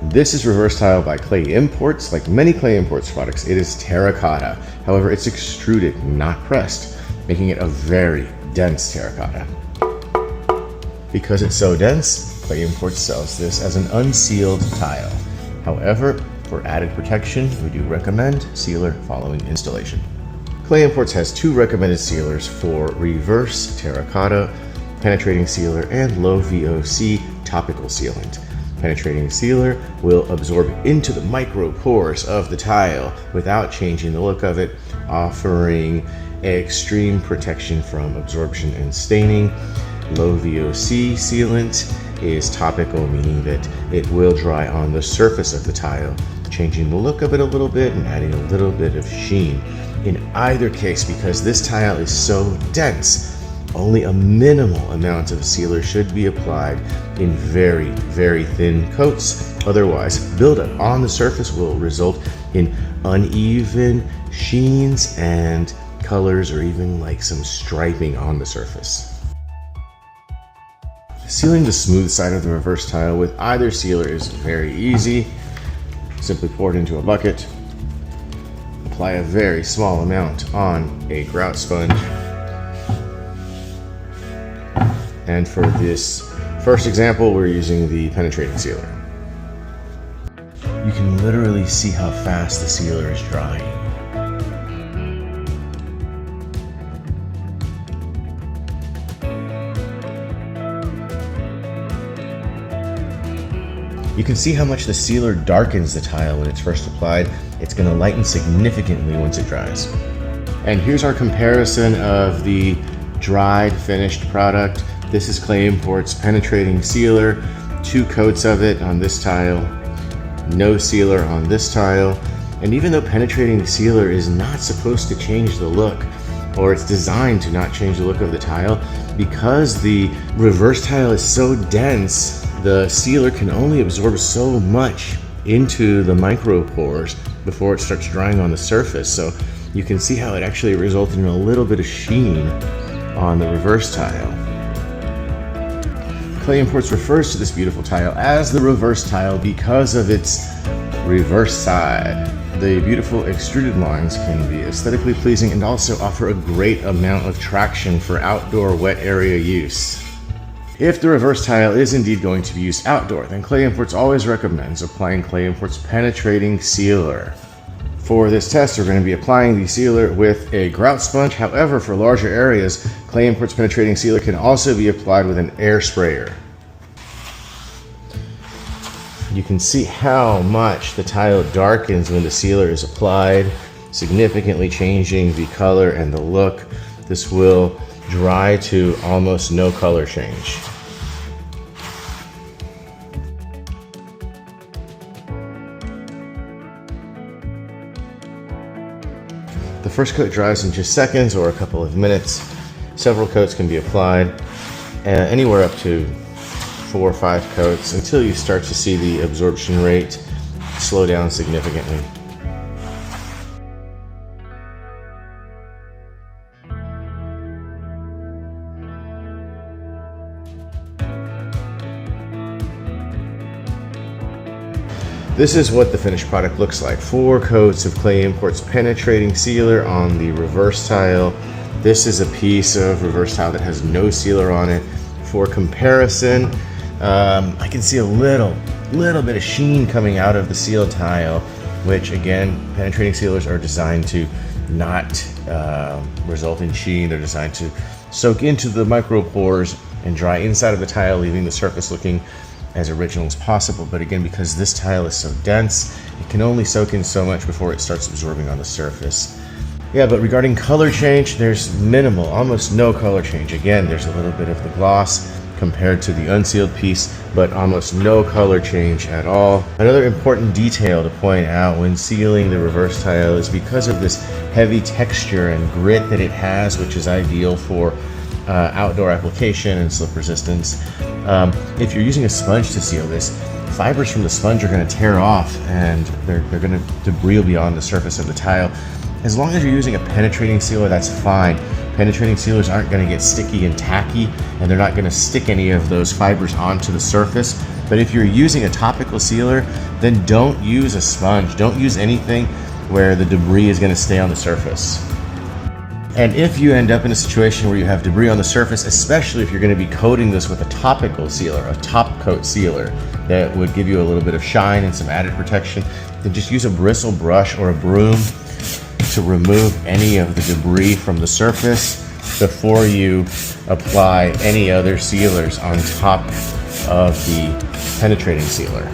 This is Reverse Tile by Clay Imports. Like many Clay Imports products, it is terracotta. However, it's extruded, not pressed, making it a very dense terracotta. Because it's so dense, Clay Imports sells this as an unsealed tile. However, for added protection, we do recommend sealer following installation. Clay Imports has two recommended sealers for Reverse Terracotta, penetrating sealer, and low VOC topical sealant. Penetrating sealer will absorb into the micro pores of the tile without changing the look of it, offering extreme protection from absorption and staining. Low VOC sealant is topical, meaning that it will dry on the surface of the tile, changing the look of it a little bit and adding a little bit of sheen. In either case, because this tile is so dense, only a minimal amount of sealer should be applied in very, very thin coats. Otherwise, buildup on the surface will result in uneven sheens and colors, or even like some striping on the surface. Sealing the smooth side of the reverse tile with either sealer is very easy. Simply pour it into a bucket. Apply a very small amount on a grout sponge. And for this first example, we're using the penetrating sealer. You can literally see how fast the sealer is drying. You can see how much the sealer darkens the tile when it's first applied. It's going to lighten significantly once it dries. And here's our comparison of the dried finished product. This is Clay Imports penetrating sealer, 2 coats of it on this tile, no sealer on this tile. And even though penetrating sealer is not supposed to change the look, or it's designed to not change the look of the tile, because the reverse tile is so dense, the sealer can only absorb so much into the micropores before it starts drying on the surface. So you can see how it actually resulted in a little bit of sheen on the reverse tile. Clay Imports refers to this beautiful tile as the reverse tile because of its reverse side. The beautiful extruded lines can be aesthetically pleasing and also offer a great amount of traction for outdoor wet area use. If the reverse tile is indeed going to be used outdoor, then Clay Imports always recommends applying Clay Imports penetrating sealer. For this test, we're going to be applying the sealer with a grout sponge. However, for larger areas, Clay Imports penetrating sealer can also be applied with an air sprayer. You can see how much the tile darkens when the sealer is applied, significantly changing the color and the look. This will dry to almost no color change. The first coat dries in just seconds or a couple of minutes. Several coats can be applied, anywhere up to 4 or 5 coats, until you start to see the absorption rate slow down significantly. This is what the finished product looks like. 4 coats of Clay Imports penetrating sealer on the reverse tile. This is a piece of reverse tile that has no sealer on it. For comparison, I can see a little bit of sheen coming out of the sealed tile, which again, penetrating sealers are designed to not result in sheen. They're designed to soak into the micropores and dry inside of the tile, leaving the surface looking as original as possible. But again, because this tile is so dense, it can only soak in so much before it starts absorbing on the surface. Yeah, but regarding color change, there's minimal, almost no color change. Again, there's a little bit of the gloss compared to the unsealed piece, but almost no color change at all. Another important detail to point out when sealing the reverse tile is because of this heavy texture and grit that it has, which is ideal for outdoor application and slip resistance. If you're using a sponge to seal this, fibers from the sponge are going to tear off and they're going to debris will be on the surface of the tile. As long as you're using a penetrating sealer, that's fine. Penetrating sealers aren't going to get sticky and tacky, and they're not going to stick any of those fibers onto the surface. But if you're using a topical sealer, then don't use a sponge. Don't use anything where the debris is going to stay on the surface. And if you end up in a situation where you have debris on the surface, especially if you're going to be coating this with a topical sealer, a top coat sealer that would give you a little bit of shine and some added protection, then just use a bristle brush or a broom to remove any of the debris from the surface before you apply any other sealers on top of the penetrating sealer.